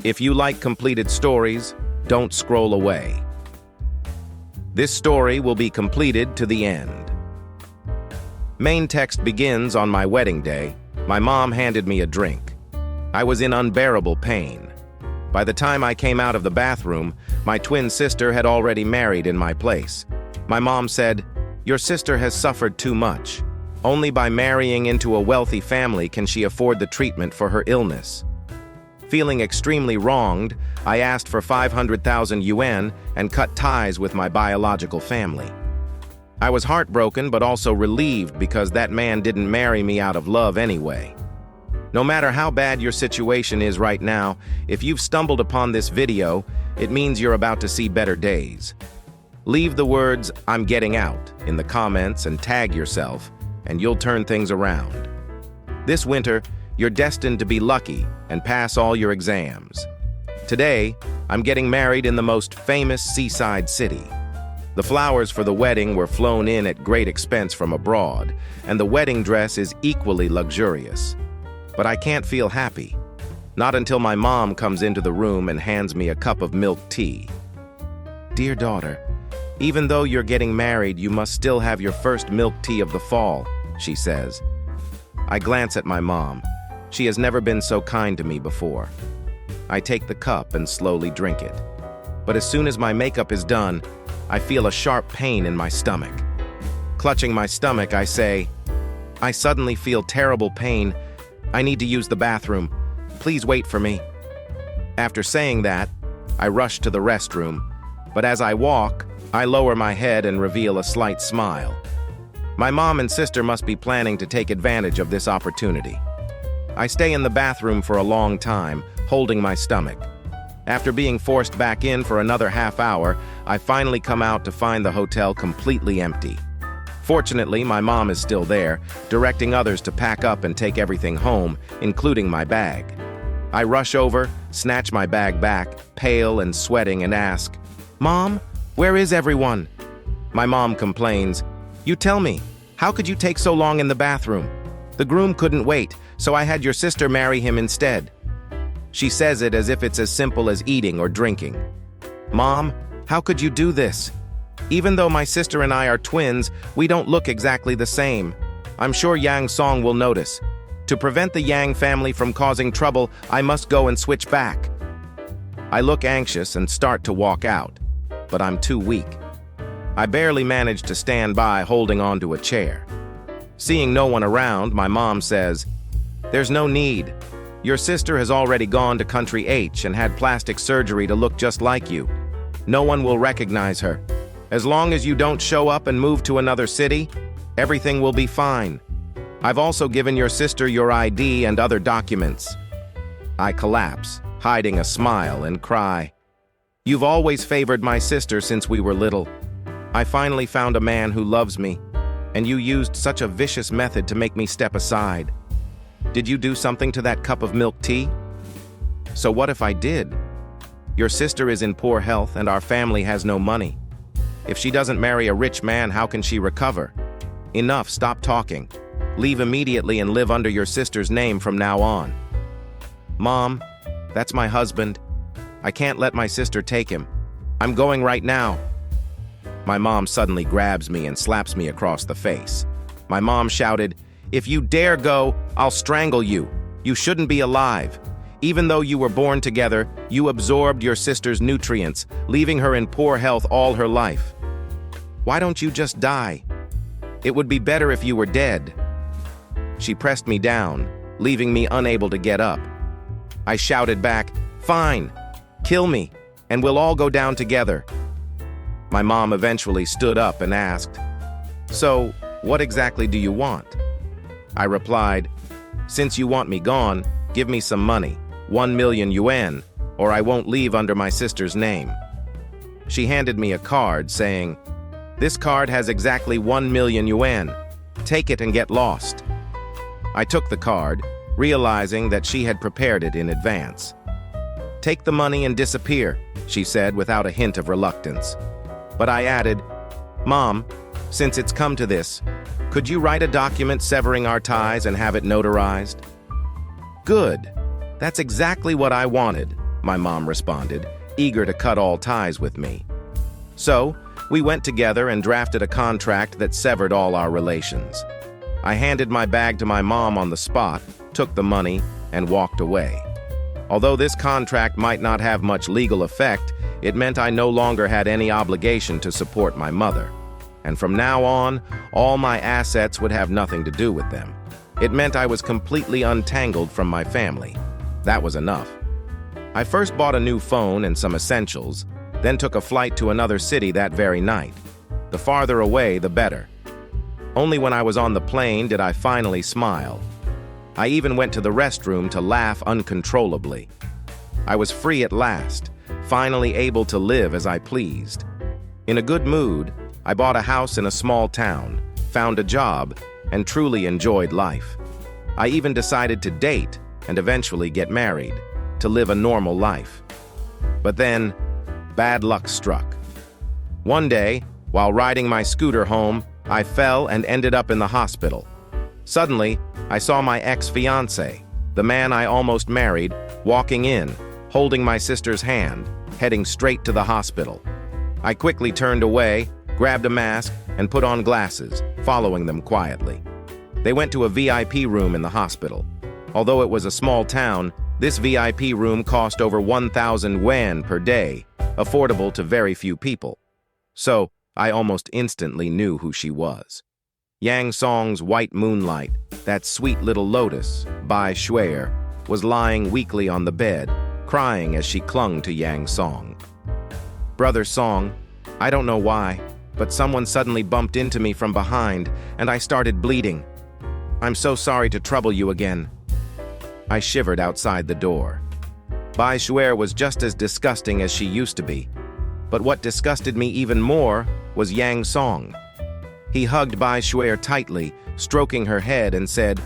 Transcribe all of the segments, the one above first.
If you like completed stories, don't scroll away. This story will be completed to the end. Main text begins on my wedding day. My mom handed me a drink. I was in unbearable pain. By the time I came out of the bathroom, my twin sister had already married in my place. My mom said, "Your sister has suffered too much. Only by marrying into a wealthy family can she afford the treatment for her illness." Feeling extremely wronged, I asked for 500,000 yuan and cut ties with my biological family. I was heartbroken but also relieved because that man didn't marry me out of love anyway. No matter how bad your situation is right now, if you've stumbled upon this video, it means you're about to see better days. Leave the words, "I'm getting out," in the comments and tag yourself, and you'll turn things around. This winter, you're destined to be lucky and pass all your exams. Today, I'm getting married in the most famous seaside city. The flowers for the wedding were flown in at great expense from abroad, and the wedding dress is equally luxurious. But I can't feel happy. Not until my mom comes into the room and hands me a cup of milk tea. "Dear daughter, even though you're getting married, you must still have your first milk tea of the fall," she says. I glance at my mom. She has never been so kind to me before. I take the cup and slowly drink it. But as soon as my makeup is done, I feel a sharp pain in my stomach. Clutching my stomach, I say, "I suddenly feel terrible pain. I need to use the bathroom. Please wait for me." After saying that, I rush to the restroom, but as I walk, I lower my head and reveal a slight smile. My mom and sister must be planning to take advantage of this opportunity. I stay in the bathroom for a long time, holding my stomach. After being forced back in for another half hour, I finally come out to find the hotel completely empty. Fortunately, my mom is still there, directing others to pack up and take everything home, including my bag. I rush over, snatch my bag back, pale and sweating, and ask, "Mom, where is everyone?" My mom complains, "You tell me, how could you take so long in the bathroom? The groom couldn't wait, so I had your sister marry him instead." She says it as if it's as simple as eating or drinking. "Mom, how could you do this? Even though my sister and I are twins, we don't look exactly the same. I'm sure Yang Song will notice. To prevent the Yang family from causing trouble, I must go and switch back." I look anxious and start to walk out, but I'm too weak. I barely manage to stand by holding onto a chair. Seeing no one around, my mom says, "There's no need. Your sister has already gone to country H and had plastic surgery to look just like you. No one will recognize her. As long as you don't show up and move to another city, everything will be fine. I've also given your sister your ID and other documents." I collapse, hiding a smile, and cry. "You've always favored my sister since we were little. I finally found a man who loves me, and you used such a vicious method to make me step aside. Did you do something to that cup of milk tea?" "So what if I did? Your sister is in poor health and our family has no money. If she doesn't marry a rich man, how can she recover? Enough, stop talking. Leave immediately and live under your sister's name from now on." "Mom, that's my husband. I can't let my sister take him. I'm going right now." My mom suddenly grabs me and slaps me across the face. My mom shouted, "If you dare go, I'll strangle you. You shouldn't be alive. Even though you were born together, you absorbed your sister's nutrients, leaving her in poor health all her life. Why don't you just die? It would be better if you were dead." She pressed me down, leaving me unable to get up. I shouted back, "Fine, kill me, and we'll all go down together." My mom eventually stood up and asked, "So, what exactly do you want?" I replied, "Since you want me gone, give me some money, 1 million yuan, or I won't leave under my sister's name." She handed me a card saying, "This card has exactly 1 million yuan. Take it and get lost." I took the card, realizing that she had prepared it in advance. "Take the money and disappear," she said without a hint of reluctance. But I added, "Mom, since it's come to this, could you write a document severing our ties and have it notarized?" "Good. That's exactly what I wanted. my mom responded, eager to cut all ties with me. So, we went together and drafted a contract that severed all our relations. I handed my bag to my mom on the spot, took the money, and walked away. Although this contract might not have much legal effect, it meant I no longer had any obligation to support my mother. And from now on, all my assets would have nothing to do with them. It meant I was completely untangled from my family. That was enough. I first bought a new phone and some essentials, then took a flight to another city that very night. The farther away, the better. Only when I was on the plane did I finally smile. I even went to the restroom to laugh uncontrollably. I was free at last, finally able to live as I pleased. In a good mood, I bought a house in a small town, found a job, and truly enjoyed life. I even decided to date and eventually get married, to live a normal life. But then, bad luck struck. One day, while riding my scooter home, I fell and ended up in the hospital. Suddenly, I saw my ex-fiancé, the man I almost married, walking in, holding my sister's hand, heading straight to the hospital. I quickly turned away, grabbed a mask, and put on glasses, following them quietly. They went to a VIP room in the hospital. Although it was a small town, this VIP room cost over 1,000 yuan per day, affordable to very few people. So, I almost instantly knew who she was. Yang Song's white moonlight, that sweet little lotus, Bai Shuer, was lying weakly on the bed, crying as she clung to Yang Song. "Brother Song, I don't know why, but someone suddenly bumped into me from behind, and I started bleeding. I'm so sorry to trouble you again." I shivered outside the door. Bai Shuer was just as disgusting as she used to be. But what disgusted me even more was Yang Song. He hugged Bai Shuer tightly, stroking her head, and said,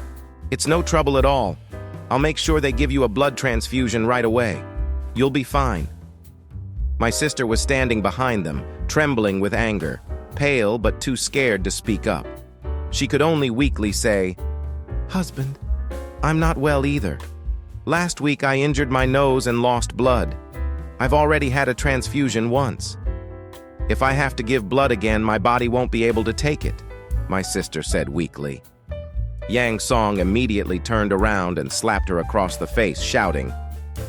"It's no trouble at all. I'll make sure they give you a blood transfusion right away. You'll be fine." My sister was standing behind them, trembling with anger, pale but too scared to speak up. She could only weakly say, "Husband, I'm not well either. Last week I injured my nose and lost blood. I've already had a transfusion once. If I have to give blood again, my body won't be able to take it," my sister said weakly. Yang Song immediately turned around and slapped her across the face, shouting,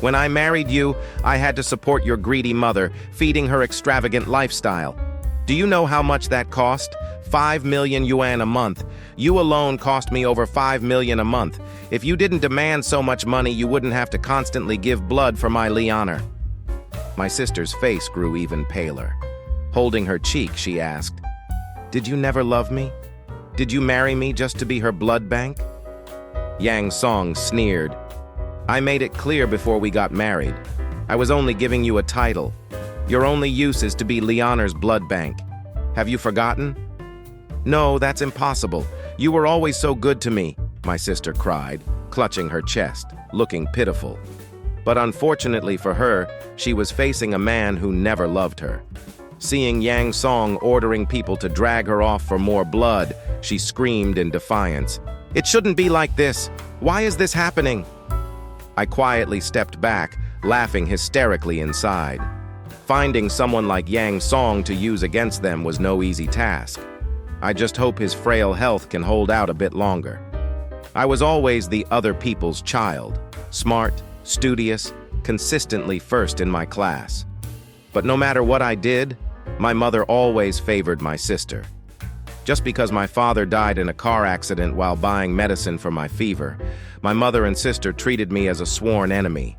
"When I married you, I had to support your greedy mother, feeding her extravagant lifestyle. Do you know how much that cost? 5 million yuan a month. You alone cost me over 5 million a month. If you didn't demand so much money, you wouldn't have to constantly give blood for my Lianer." My sister's face grew even paler. Holding her cheek, she asked, "Did you never love me? Did you marry me just to be her blood bank?" Yang Song sneered. "I made it clear before we got married. I was only giving you a title. Your only use is to be Lianer's blood bank. Have you forgotten?" "No, that's impossible. You were always so good to me," my sister cried, clutching her chest, looking pitiful. But unfortunately for her, she was facing a man who never loved her. Seeing Yang Song ordering people to drag her off for more blood, she screamed in defiance, "It shouldn't be like this. Why is this happening?" I quietly stepped back, laughing hysterically inside. Finding someone like Yang Song to use against them was no easy task. I just hope his frail health can hold out a bit longer. I was always the other people's child, smart, studious, consistently first in my class. But no matter what I did, my mother always favored my sister. Just because my father died in a car accident while buying medicine for my fever, my mother and sister treated me as a sworn enemy.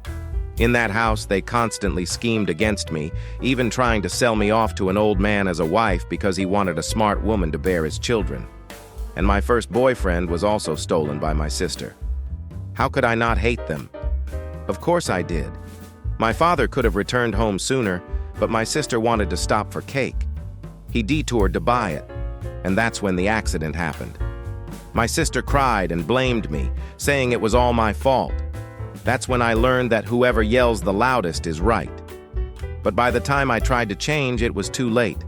In that house, they constantly schemed against me, even trying to sell me off to an old man as a wife because he wanted a smart woman to bear his children. And my first boyfriend was also stolen by my sister. How could I not hate them? Of course I did. My father could have returned home sooner, but my sister wanted to stop for cake. He detoured to buy it, and that's when the accident happened. My sister cried and blamed me, saying it was all my fault. That's when I learned that whoever yells the loudest is right. But by the time I tried to change, it was too late.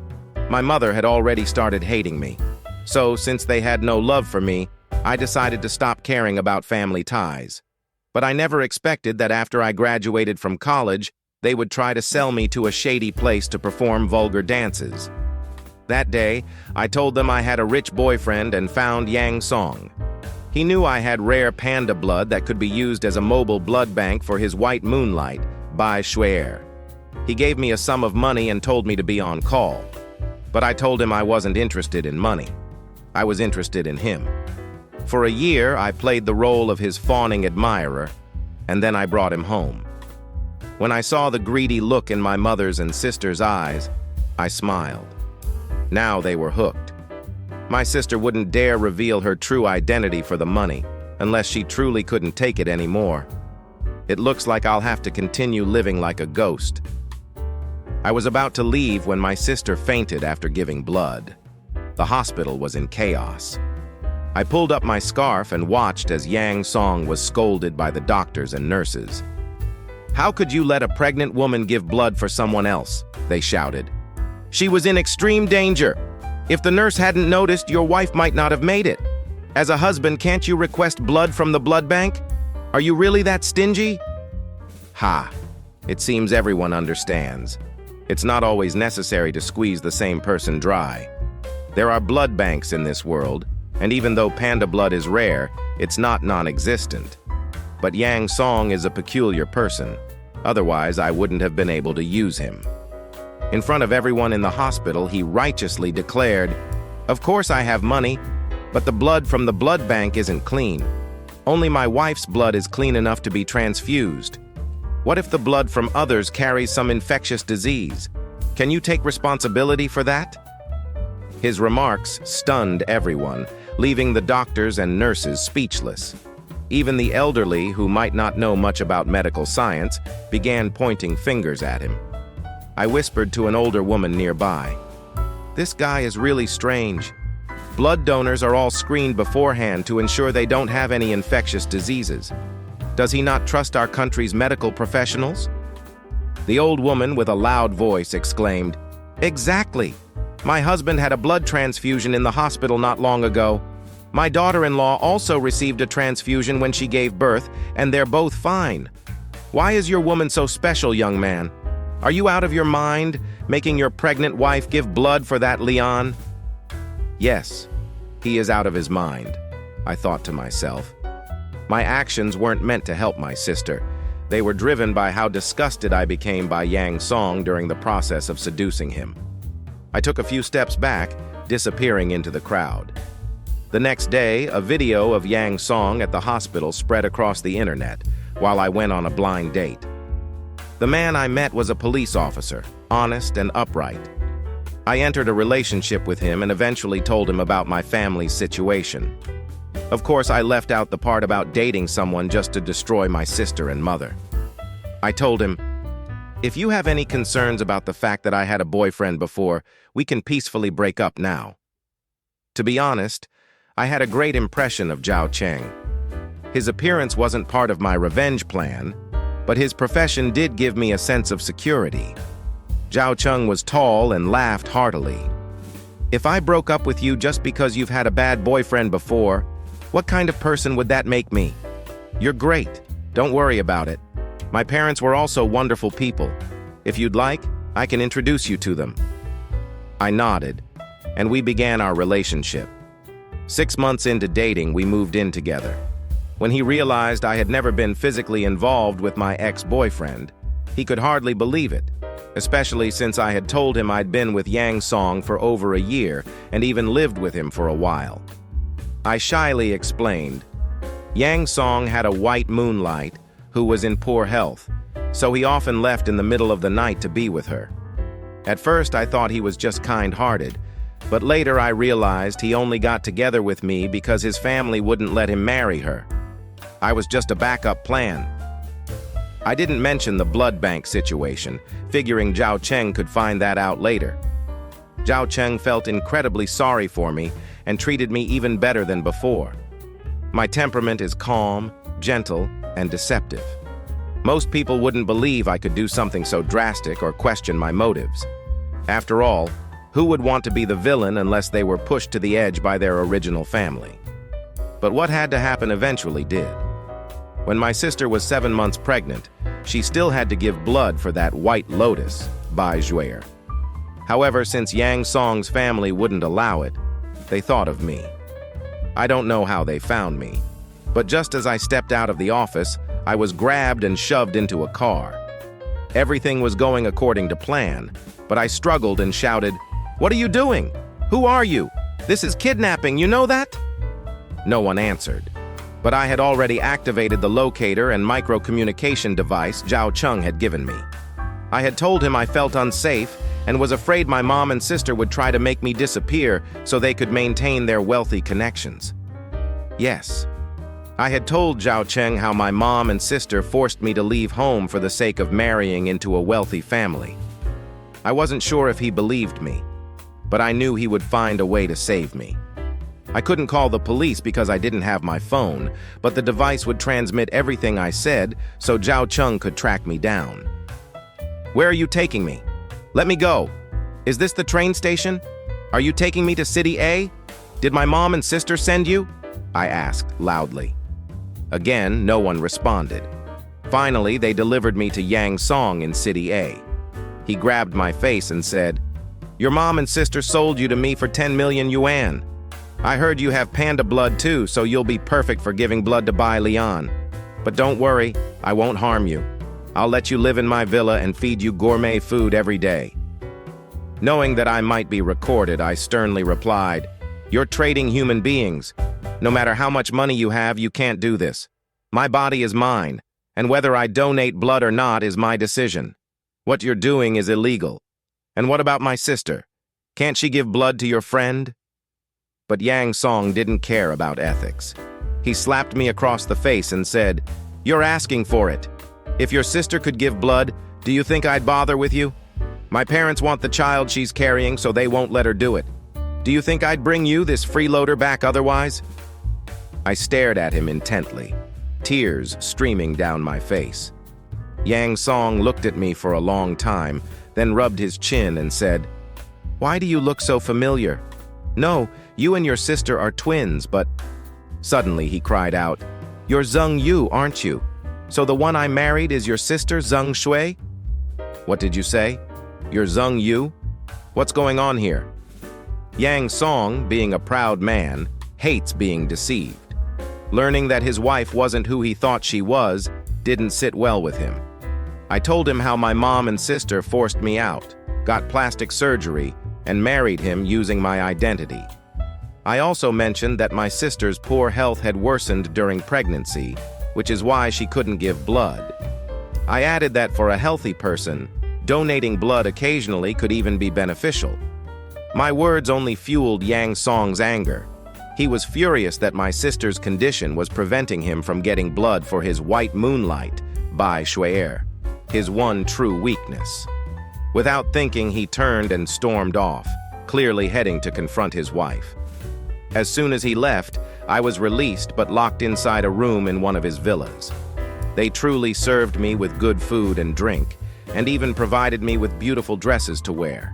My mother had already started hating me. So, since they had no love for me, I decided to stop caring about family ties. But I never expected that after I graduated from college, They would try to sell me to a shady place to perform vulgar dances. That day, I told them I had a rich boyfriend and found Yang Song. He knew I had rare panda blood that could be used as a mobile blood bank for his white moonlight, Bai Shuer. He gave me a sum of money and told me to be on call. But I told him I wasn't interested in money. I was interested in him. For a year, I played the role of his fawning admirer, and then I brought him home. When I saw the greedy look in my mother's and sister's eyes, I smiled. Now they were hooked. My sister wouldn't dare reveal her true identity for the money, unless she truly couldn't take it anymore. It looks like I'll have to continue living like a ghost. I was about to leave when my sister fainted after giving blood. The hospital was in chaos. I pulled up my scarf and watched as Yang Song was scolded by the doctors and nurses. "How could you let a pregnant woman give blood for someone else?" they shouted. "She was in extreme danger. If the nurse hadn't noticed, your wife might not have made it. As a husband, can't you request blood from the blood bank? Are you really that stingy?" Ha! It seems everyone understands. It's not always necessary to squeeze the same person dry. There are blood banks in this world, and even though panda blood is rare, it's not non-existent. But Yang Song is a peculiar person. Otherwise, I wouldn't have been able to use him. In front of everyone in the hospital, he righteously declared, "Of course I have money, but the blood from the blood bank isn't clean. Only my wife's blood is clean enough to be transfused. What if the blood from others carries some infectious disease? Can you take responsibility for that?" His remarks stunned everyone, leaving the doctors and nurses speechless. Even the elderly, who might not know much about medical science, began pointing fingers at him. I whispered to an older woman nearby, "This guy is really strange. Blood donors are all screened beforehand to ensure they don't have any infectious diseases. Does he not trust our country's medical professionals?" The old woman with a loud voice exclaimed, "Exactly! My husband had a blood transfusion in the hospital not long ago. My daughter-in-law also received a transfusion when she gave birth, and they're both fine. Why is your woman so special, young man? Are you out of your mind, making your pregnant wife give blood for that Leon?" Yes, he is out of his mind, I thought to myself. My actions weren't meant to help my sister. They were driven by how disgusted I became by Yang Song during the process of seducing him. I took a few steps back, disappearing into the crowd. The next day, a video of Yang Song at the hospital spread across the internet while I went on a blind date. The man I met was a police officer, honest and upright. I entered a relationship with him and eventually told him about my family's situation. Of course, I left out the part about dating someone just to destroy my sister and mother. I told him, "If you have any concerns about the fact that I had a boyfriend before, we can peacefully break up now." To be honest, I had a great impression of Zhao Cheng. His appearance wasn't part of my revenge plan, but his profession did give me a sense of security. Zhao Cheng was tall and laughed heartily. "If I broke up with you just because you've had a bad boyfriend before, what kind of person would that make me? You're great. Don't worry about it. My parents were also wonderful people. If you'd like, I can introduce you to them." I nodded, and we began our relationship. 6 months into dating, we moved in together. When he realized I had never been physically involved with my ex-boyfriend, he could hardly believe it, especially since I had told him I'd been with Yang Song for over a year and even lived with him for a while. I shyly explained, "Yang Song had a white moonlight who was in poor health, so he often left in the middle of the night to be with her. At first, I thought he was just kind-hearted, but later I realized he only got together with me because his family wouldn't let him marry her. I was just a backup plan." I didn't mention the blood bank situation, figuring Zhao Cheng could find that out later. Zhao Cheng felt incredibly sorry for me and treated me even better than before. My temperament is calm, gentle, and deceptive. Most people wouldn't believe I could do something so drastic or question my motives. After all, who would want to be the villain unless they were pushed to the edge by their original family? But what had to happen eventually did. When my sister was 7 months pregnant, She still had to give blood for that white lotus, by Juer. However, since Yang Song's family wouldn't allow it, they thought of me. I don't know how they found me, but just as I stepped out of the office, I was grabbed and shoved into a car. Everything was going according to plan, but I struggled and shouted, "What are you doing? Who are you? This is kidnapping, you know that?" No one answered, but I had already activated the locator and micro-communication device Zhao Cheng had given me. I had told him I felt unsafe and was afraid my mom and sister would try to make me disappear so they could maintain their wealthy connections. Yes, I had told Zhao Cheng how my mom and sister forced me to leave home for the sake of marrying into a wealthy family. I wasn't sure if he believed me, but I knew he would find a way to save me. I couldn't call the police because I didn't have my phone, but the device would transmit everything I said so Zhao Cheng could track me down. "Where are you taking me? Let me go. Is this the train station? Are you taking me to City A? Did my mom and sister send you?" I asked loudly. Again, no one responded. Finally, they delivered me to Yang Song in City A. He grabbed my face and said, "Your mom and sister sold you to me for 10 million yuan. I heard you have panda blood too, so you'll be perfect for giving blood to Bai Lian. But don't worry, I won't harm you. I'll let you live in my villa and feed you gourmet food every day." Knowing that I might be recorded, I sternly replied, "You're trading human beings. No matter how much money you have, you can't do this. My body is mine, and whether I donate blood or not is my decision. What you're doing is illegal. And what about my sister? Can't she give blood to your friend?" But Yang Song didn't care about ethics. He slapped me across the face and said, "You're asking for it. If your sister could give blood, do you think I'd bother with you? My parents want the child she's carrying, so they won't let her do it. Do you think I'd bring you, this freeloader, back otherwise?" I stared at him intently, tears streaming down my face. Yang Song looked at me for a long time, then rubbed his chin and said, "Why do you look so familiar? No, you and your sister are twins, but..." Suddenly he cried out, "You're Zheng Yu, aren't you? So the one I married is your sister, Zheng Shui?" "What did you say? You're Zheng Yu? What's going on here?" Yang Song, being a proud man, hates being deceived. Learning that his wife wasn't who he thought she was didn't sit well with him. I told him how my mom and sister forced me out, got plastic surgery, and married him using my identity. I also mentioned that my sister's poor health had worsened during pregnancy, which is why she couldn't give blood. I added that for a healthy person, donating blood occasionally could even be beneficial. My words only fueled Yang Song's anger. He was furious that my sister's condition was preventing him from getting blood for his white moonlight, Bai Shuer, his one true weakness. Without thinking, he turned and stormed off, clearly heading to confront his wife. As soon as he left, I was released but locked inside a room in one of his villas. They truly served me with good food and drink, and even provided me with beautiful dresses to wear.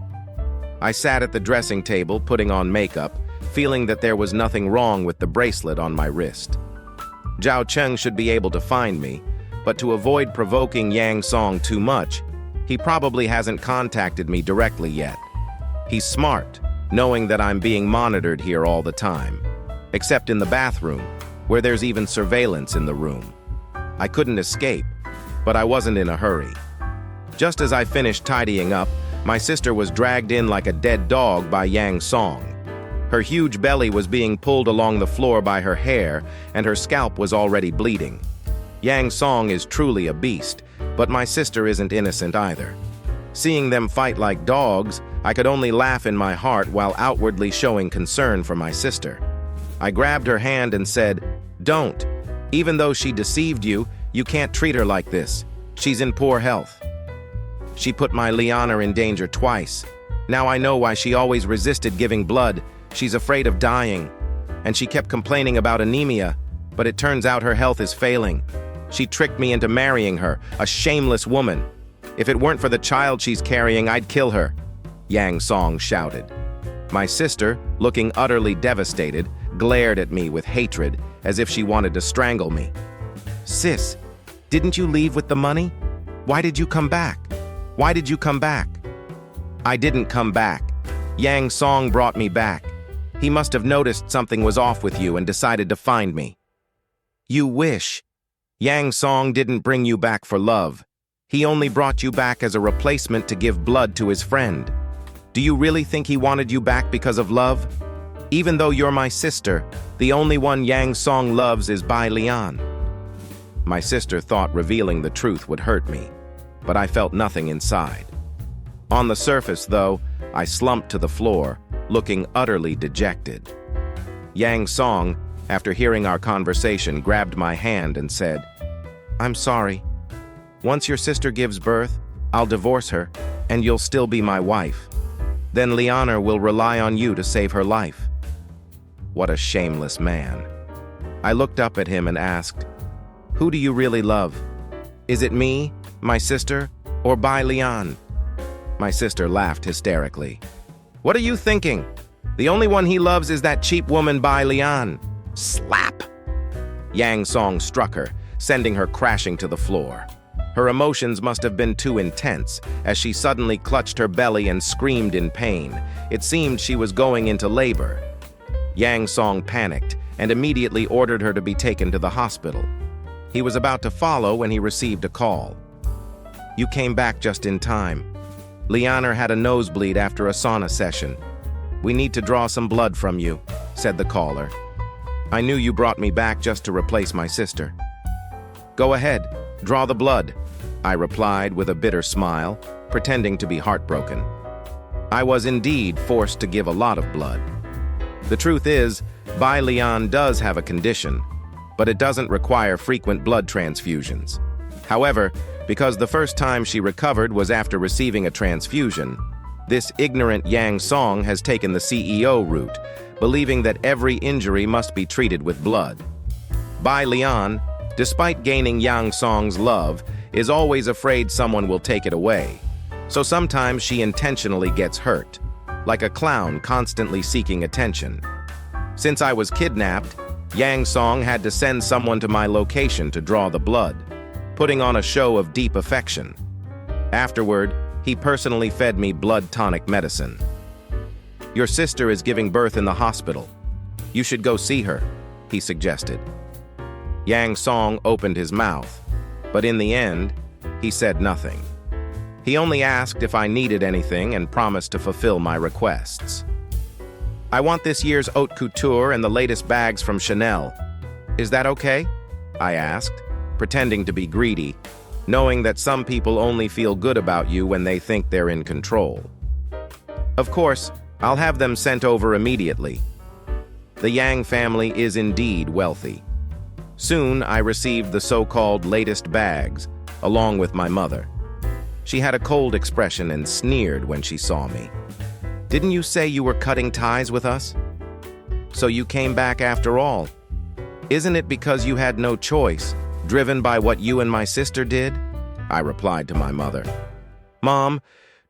I sat at the dressing table putting on makeup, feeling that there was nothing wrong with the bracelet on my wrist. Zhao Cheng should be able to find me, but to avoid provoking Yang Song too much, he probably hasn't contacted me directly yet. He's smart, knowing that I'm being monitored here all the time, except in the bathroom, where there's even surveillance in the room. I couldn't escape, but I wasn't in a hurry. Just as I finished tidying up, my sister was dragged in like a dead dog by Yang Song. Her huge belly was being pulled along the floor by her hair, and her scalp was already bleeding. Yang Song is truly a beast, but my sister isn't innocent either. Seeing them fight like dogs, I could only laugh in my heart while outwardly showing concern for my sister. I grabbed her hand and said, "Don't. Even though she deceived you, you can't treat her like this. She's in poor health." She put my Liana in danger twice. Now I know why she always resisted giving blood. She's afraid of dying. And she kept complaining about anemia, but it turns out her health is failing. She tricked me into marrying her, a shameless woman. If it weren't for the child she's carrying, I'd kill her, Yang Song shouted. My sister, looking utterly devastated, glared at me with hatred, as if she wanted to strangle me. "Sis, didn't you leave with the money? Why did you come back? Why did you come back? I didn't come back. Yang Song brought me back. He must have noticed something was off with you and decided to find me. You wish. Yang Song didn't bring you back for love. He only brought you back as a replacement to give blood to his friend. Do you really think he wanted you back because of love? Even though you're my sister, the only one Yang Song loves is Bai Lian. My sister thought revealing the truth would hurt me, but I felt nothing inside. On the surface, though, I slumped to the floor, looking utterly dejected. Yang Song, after hearing our conversation, grabbed my hand and said, "I'm sorry. Once your sister gives birth, I'll divorce her, and you'll still be my wife. Then Liana will rely on you to save her life." What a shameless man. I looked up at him and asked, "Who do you really love? Is it me, my sister, or Bai Lian?" My sister laughed hysterically. "What are you thinking? The only one he loves is that cheap woman Bai Lian." Slap! Yang Song struck her, sending her crashing to the floor. Her emotions must have been too intense, as she suddenly clutched her belly and screamed in pain. It seemed she was going into labor. Yang Song panicked and immediately ordered her to be taken to the hospital. He was about to follow when he received a call. "You came back just in time. Liana had a nosebleed after a sauna session. We need to draw some blood from you," said the caller. "I knew you brought me back just to replace my sister." "Go ahead, draw the blood," I replied with a bitter smile, pretending to be heartbroken. I was indeed forced to give a lot of blood. The truth is, Bai Lian does have a condition, but it doesn't require frequent blood transfusions. However, because the first time she recovered was after receiving a transfusion, this ignorant Yang Song has taken the CEO route, believing that every injury must be treated with blood. Bai Lian, despite gaining Yang Song's love, is always afraid someone will take it away. So sometimes she intentionally gets hurt, like a clown constantly seeking attention. Since I was kidnapped, Yang Song had to send someone to my location to draw the blood, putting on a show of deep affection. Afterward, he personally fed me blood tonic medicine. "Your sister is giving birth in the hospital. You should go see her," he suggested. Yang Song opened his mouth, but in the end, he said nothing. He only asked if I needed anything and promised to fulfill my requests. "I want this year's haute couture and the latest bags from Chanel. Is that okay?" I asked, pretending to be greedy, knowing that some people only feel good about you when they think they're in control. "Of course, I'll have them sent over immediately." The Yang family is indeed wealthy. Soon, I received the so-called latest bags, along with my mother. She had a cold expression and sneered when she saw me. "Didn't you say you were cutting ties with us? So you came back after all. Isn't it because you had no choice, driven by what you and my sister did?" I replied to my mother. "Mom,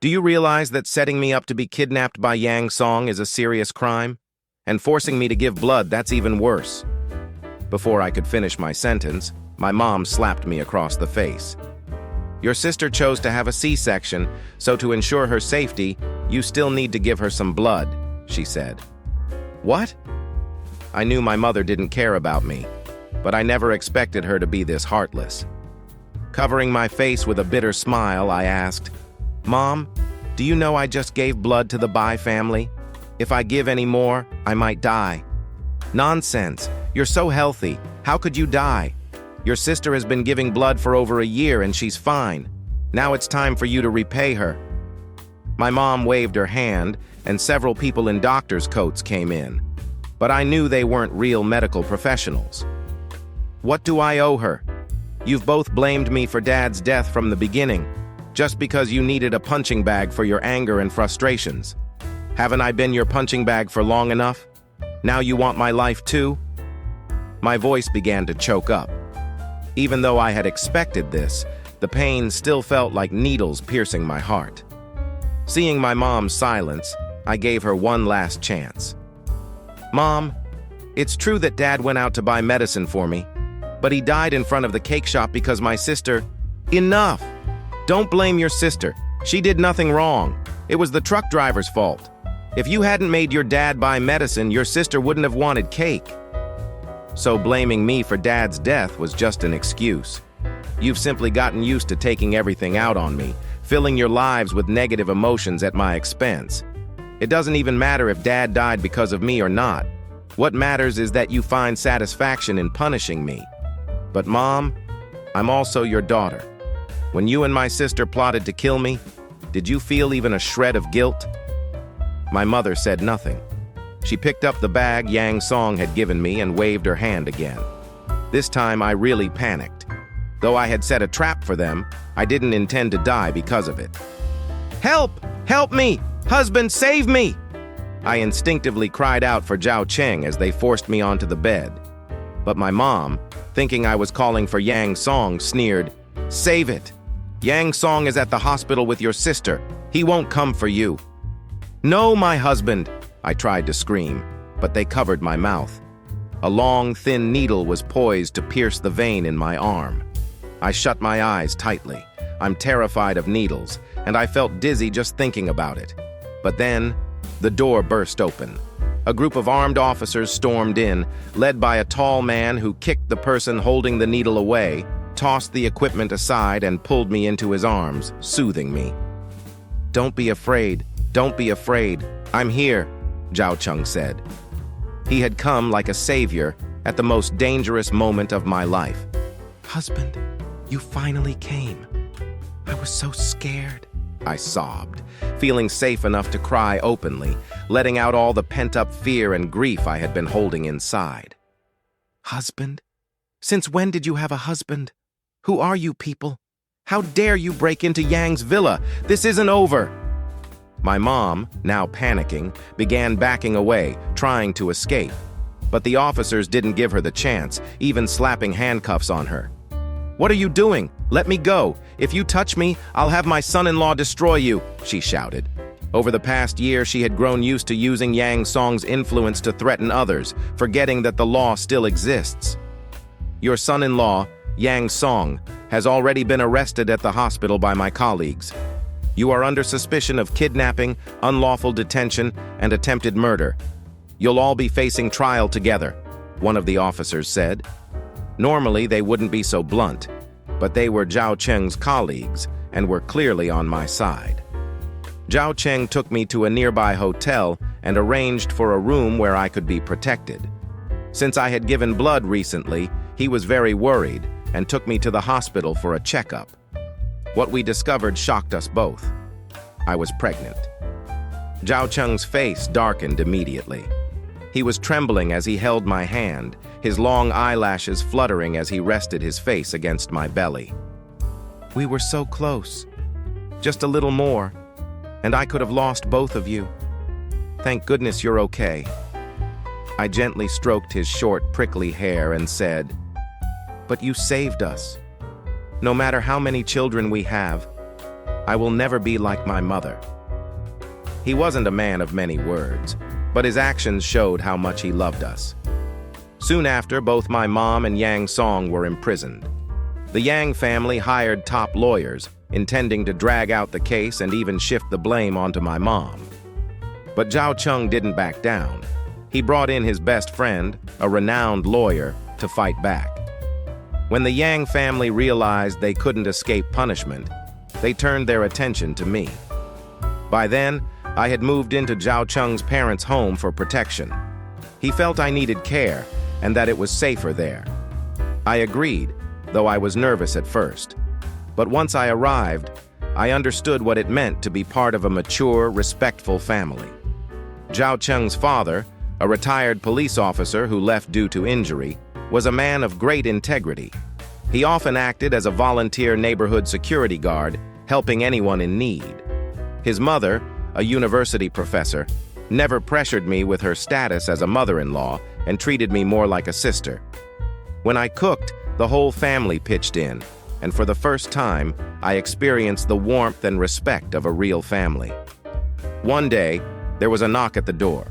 do you realize that setting me up to be kidnapped by Yang Song is a serious crime? And forcing me to give blood, that's even worse." Before I could finish my sentence, my mom slapped me across the face. "Your sister chose to have a C-section, so to ensure her safety, you still need to give her some blood," she said. "What?" I knew my mother didn't care about me, but I never expected her to be this heartless. Covering my face with a bitter smile, I asked, "Mom, do you know I just gave blood to the Bai family? If I give any more, I might die." "Nonsense. You're so healthy. How could you die? Your sister has been giving blood for over a year and she's fine. Now it's time for you to repay her." My mom waved her hand and several people in doctor's coats came in, but I knew they weren't real medical professionals. "What do I owe her? You've both blamed me for Dad's death from the beginning, just because you needed a punching bag for your anger and frustrations. Haven't I been your punching bag for long enough? Now you want my life too?" My voice began to choke up. Even though I had expected this, the pain still felt like needles piercing my heart. Seeing my mom's silence, I gave her one last chance. "Mom, it's true that Dad went out to buy medicine for me, but he died in front of the cake shop because my sister—" "Enough! Don't blame your sister. She did nothing wrong. It was the truck driver's fault. If you hadn't made your dad buy medicine, your sister wouldn't have wanted cake. So blaming me for Dad's death was just an excuse. You've simply gotten used to taking everything out on me, filling your lives with negative emotions at my expense. It doesn't even matter if Dad died because of me or not. What matters is that you find satisfaction in punishing me. But Mom, I'm also your daughter. When you and my sister plotted to kill me, did you feel even a shred of guilt? My mother said nothing. She picked up the bag Yang Song had given me and waved her hand again. This time I really panicked. Though I had set a trap for them, I didn't intend to die because of it. Help! Help me! Husband, save me! I instinctively cried out for Zhao Cheng as they forced me onto the bed. But my mom, thinking I was calling for Yang Song, sneered, "Save it! Yang Song is at the hospital with your sister. He won't come for you." "No, my husband!" I tried to scream, but they covered my mouth. A long, thin needle was poised to pierce the vein in my arm. I shut my eyes tightly. I'm terrified of needles, and I felt dizzy just thinking about it. But then, the door burst open. A group of armed officers stormed in, led by a tall man who kicked the person holding the needle away, tossed the equipment aside, and pulled me into his arms, soothing me. "Don't be afraid. Don't be afraid. I'm here," Zhao Cheng said. He had come like a savior at the most dangerous moment of my life. "Husband, you finally came. I was so scared," I sobbed, feeling safe enough to cry openly, letting out all the pent-up fear and grief I had been holding inside. "Husband? Since when did you have a husband? Who are you people? How dare you break into Yang's villa? This isn't over!" My mom, now panicking, began backing away, trying to escape. But the officers didn't give her the chance, even slapping handcuffs on her. "What are you doing? Let me go. If you touch me, I'll have my son-in-law destroy you," she shouted. Over the past year, she had grown used to using Yang Song's influence to threaten others, forgetting that the law still exists. "Your son-in-law, Yang Song, has already been arrested at the hospital by my colleagues. You are under suspicion of kidnapping, unlawful detention, and attempted murder. You'll all be facing trial together," one of the officers said. Normally, they wouldn't be so blunt, but they were Zhao Cheng's colleagues and were clearly on my side. Zhao Cheng took me to a nearby hotel and arranged for a room where I could be protected. Since I had given blood recently, he was very worried and took me to the hospital for a checkup. What we discovered shocked us both. I was pregnant. Zhao Cheng's face darkened immediately. He was trembling as he held my hand, his long eyelashes fluttering as he rested his face against my belly. "We were so close. Just a little more, and I could have lost both of you. Thank goodness you're okay." I gently stroked his short, prickly hair and said, "But you saved us. No matter how many children we have, I will never be like my mother." He wasn't a man of many words, but his actions showed how much he loved us. Soon after, both my mom and Yang Song were imprisoned. The Yang family hired top lawyers, intending to drag out the case and even shift the blame onto my mom. But Zhao Cheng didn't back down. He brought in his best friend, a renowned lawyer, to fight back. When the Yang family realized they couldn't escape punishment, they turned their attention to me. By then, I had moved into Zhao Cheng's parents' home for protection. He felt I needed care and that it was safer there. I agreed, though I was nervous at first. But once I arrived, I understood what it meant to be part of a mature, respectful family. Zhao Cheng's father, a retired police officer who left due to injury, was a man of great integrity. He often acted as a volunteer neighborhood security guard, helping anyone in need. His mother, a university professor, never pressured me with her status as a mother-in-law and treated me more like a sister. When I cooked, the whole family pitched in, and for the first time, I experienced the warmth and respect of a real family. One day, there was a knock at the door.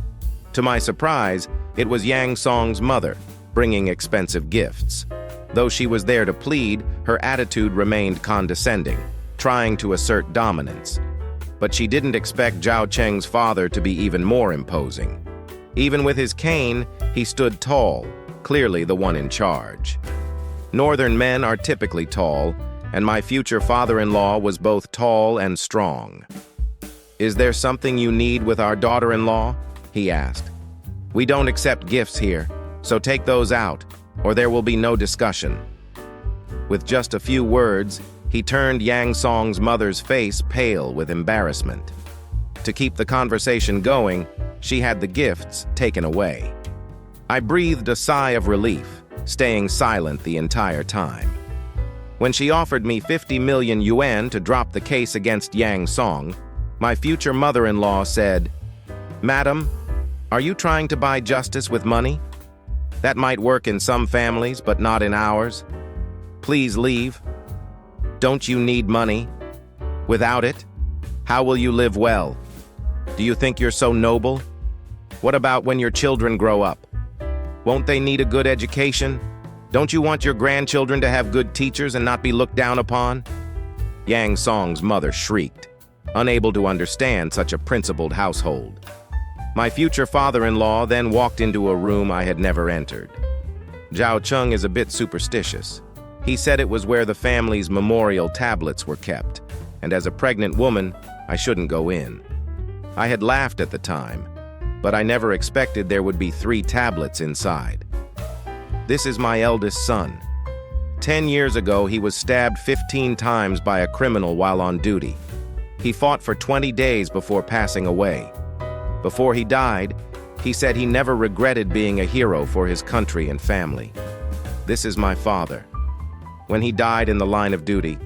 To my surprise, it was Yang Song's mother, bringing expensive gifts. Though she was there to plead, her attitude remained condescending, trying to assert dominance. But she didn't expect Zhao Cheng's father to be even more imposing. Even with his cane, he stood tall, clearly the one in charge. Northern men are typically tall, and my future father-in-law was both tall and strong. "Is there something you need with our daughter-in-law?" he asked. "We don't accept gifts here, so take those out, or there will be no discussion." With just a few words, he turned Yang Song's mother's face pale with embarrassment. To keep the conversation going, she had the gifts taken away. I breathed a sigh of relief, staying silent the entire time. When she offered me 50 million yuan to drop the case against Yang Song, my future mother-in-law said, "Madam, are you trying to buy justice with money? That might work in some families, but not in ours. Please leave. Don't you need money? Without it, how will you live well? Do you think you're so noble? What about when your children grow up? Won't they need a good education? Don't you want your grandchildren to have good teachers and not be looked down upon?" Yang Song's mother shrieked, unable to understand such a principled household. My future father-in-law then walked into a room I had never entered. Zhao Cheng is a bit superstitious. He said it was where the family's memorial tablets were kept, and as a pregnant woman, I shouldn't go in. I had laughed at the time, but I never expected there would be 3 tablets inside. This is my eldest son. 10 years ago, he was stabbed 15 times by a criminal while on duty. He fought for 20 days before passing away. Before he died, he said he never regretted being a hero for his country and family. This is my father. When he died in the line of duty,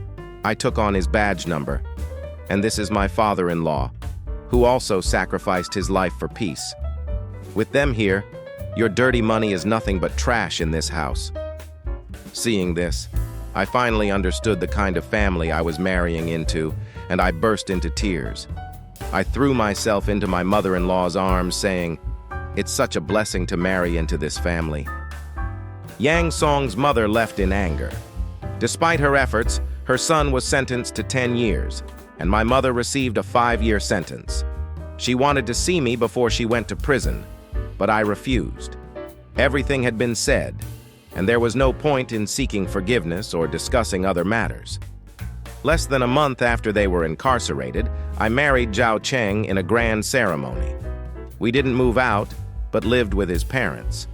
I took on his badge number. And this is my father-in-law, who also sacrificed his life for peace. With them here, your dirty money is nothing but trash in this house. Seeing this, I finally understood the kind of family I was marrying into, and I burst into tears. I threw myself into my mother-in-law's arms, saying, "It's such a blessing to marry into this family." Yang Song's mother left in anger. Despite her efforts, her son was sentenced to 10 years, and my mother received a 5-year sentence. She wanted to see me before she went to prison, but I refused. Everything had been said, and there was no point in seeking forgiveness or discussing other matters. Less than a month after they were incarcerated, I married Zhao Cheng in a grand ceremony. We didn't move out, but lived with his parents.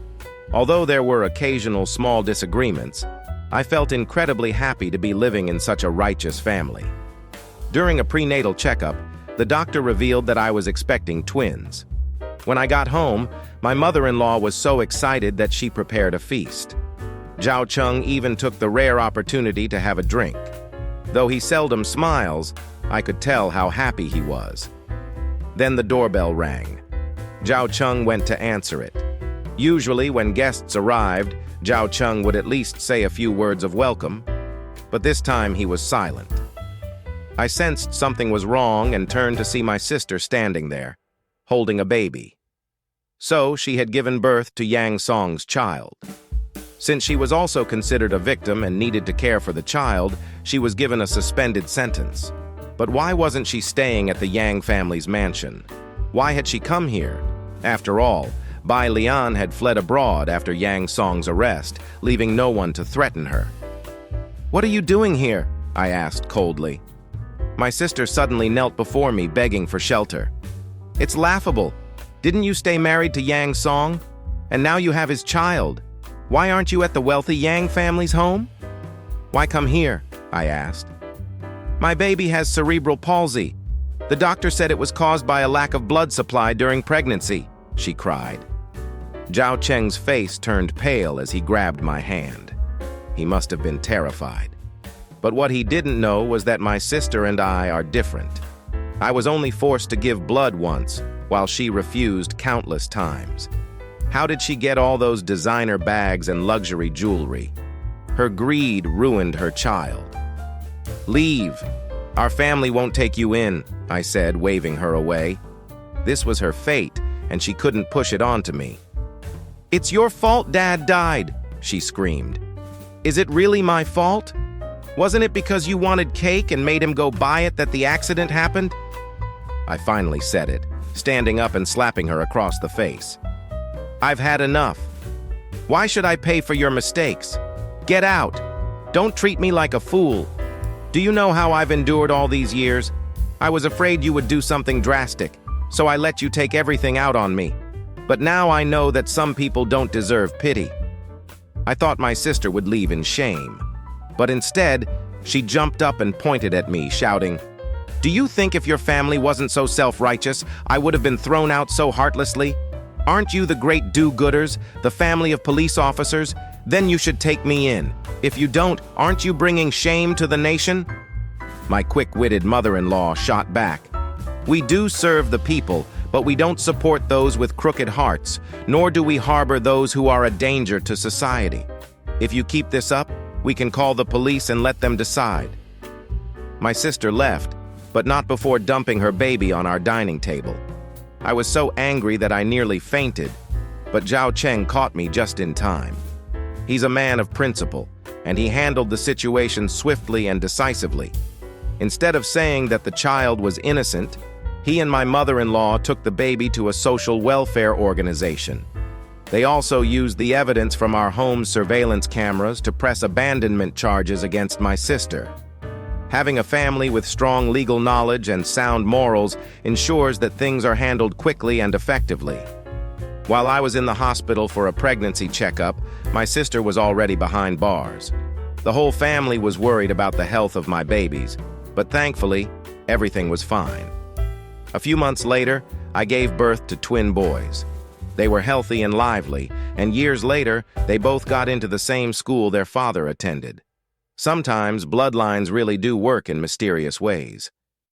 Although there were occasional small disagreements, I felt incredibly happy to be living in such a righteous family. During a prenatal checkup, the doctor revealed that I was expecting twins. When I got home, my mother-in-law was so excited that she prepared a feast. Zhao Cheng even took the rare opportunity to have a drink. Though he seldom smiles, I could tell how happy he was. Then the doorbell rang. Zhao Cheng went to answer it. Usually, when guests arrived, Zhao Cheng would at least say a few words of welcome, but this time he was silent. I sensed something was wrong and turned to see my sister standing there, holding a baby. So she had given birth to Yang Song's child. Since she was also considered a victim and needed to care for the child, she was given a suspended sentence. But why wasn't she staying at the Yang family's mansion? Why had she come here? After all, Bai Lian had fled abroad after Yang Song's arrest, leaving no one to threaten her. "What are you doing here?" I asked coldly. My sister suddenly knelt before me, begging for shelter. "It's laughable. Didn't you stay married to Yang Song? And now you have his child. Why aren't you at the wealthy Yang family's home?" "Why come here?" I asked. "My baby has cerebral palsy. The doctor said it was caused by a lack of blood supply during pregnancy," she cried. Zhao Cheng's face turned pale as he grabbed my hand. He must have been terrified. But what he didn't know was that my sister and I are different. I was only forced to give blood once, while she refused countless times. How did she get all those designer bags and luxury jewelry? Her greed ruined her child. "Leave. Our family won't take you in," I said, waving her away. This was her fate, and she couldn't push it onto me. "It's your fault Dad died," she screamed. "Is it really my fault?" Wasn't it because you wanted cake and made him go buy it that the accident happened? I finally said it, standing up and slapping her across the face. I've had enough. Why should I pay for your mistakes? Get out. Don't treat me like a fool. Do you know how I've endured all these years? I was afraid you would do something drastic, so I let you take everything out on me. But now I know that some people don't deserve pity. I thought my sister would leave in shame. But instead, she jumped up and pointed at me, shouting, "Do you think if your family wasn't so self-righteous, I would have been thrown out so heartlessly? Aren't you the great do-gooders, the family of police officers? Then you should take me in. If you don't, aren't you bringing shame to the nation?" My quick-witted mother-in-law shot back. "We do serve the people, but we don't support those with crooked hearts, nor do we harbor those who are a danger to society. If you keep this up, we can call the police and let them decide." My sister left, but not before dumping her baby on our dining table. I was so angry that I nearly fainted, but Zhao Cheng caught me just in time. He's a man of principle, and he handled the situation swiftly and decisively. Instead of saying that the child was innocent, he and my mother-in-law took the baby to a social welfare organization. They also used the evidence from our home surveillance cameras to press abandonment charges against my sister. Having a family with strong legal knowledge and sound morals ensures that things are handled quickly and effectively. While I was in the hospital for a pregnancy checkup, my sister was already behind bars. The whole family was worried about the health of my babies, but thankfully, everything was fine. A few months later, I gave birth to twin boys. They were healthy and lively, and years later, they both got into the same school their father attended. Sometimes bloodlines really do work in mysterious ways.